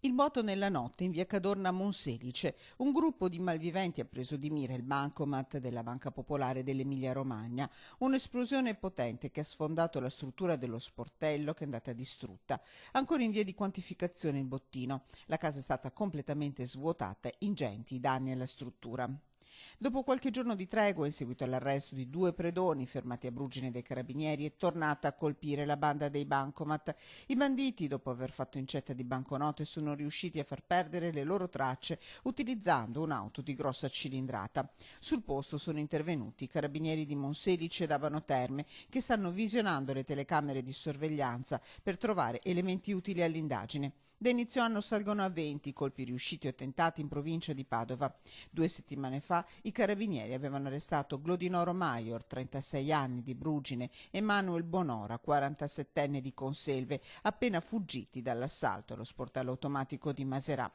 Il moto nella notte in via Cadorna a Monselice. Un gruppo di malviventi ha preso di mira il bancomat della Banca Popolare dell'Emilia-Romagna. Un'esplosione potente che ha sfondato la struttura dello sportello che è andata distrutta. Ancora in via di quantificazione il bottino. La casa è stata completamente svuotata, ingenti i danni alla struttura. Dopo qualche giorno di tregua, in seguito all'arresto di 2 predoni fermati a Brugine dai carabinieri, è tornata a colpire la banda dei bancomat. I banditi, dopo aver fatto incetta di banconote, sono riusciti a far perdere le loro tracce utilizzando un'auto di grossa cilindrata. Sul posto sono intervenuti i carabinieri di Monselice e D'Abano Terme, che stanno visionando le telecamere di sorveglianza per trovare elementi utili all'indagine. Da inizio anno salgono a 20 i colpi riusciti o tentati in provincia di Padova. 2 settimane fa i carabinieri avevano arrestato Glodinoro Maior, 36 anni, di Brugine, e Manuel Bonora, 47enne, di Conselve, appena fuggiti dall'assalto allo sportello automatico di Maserà.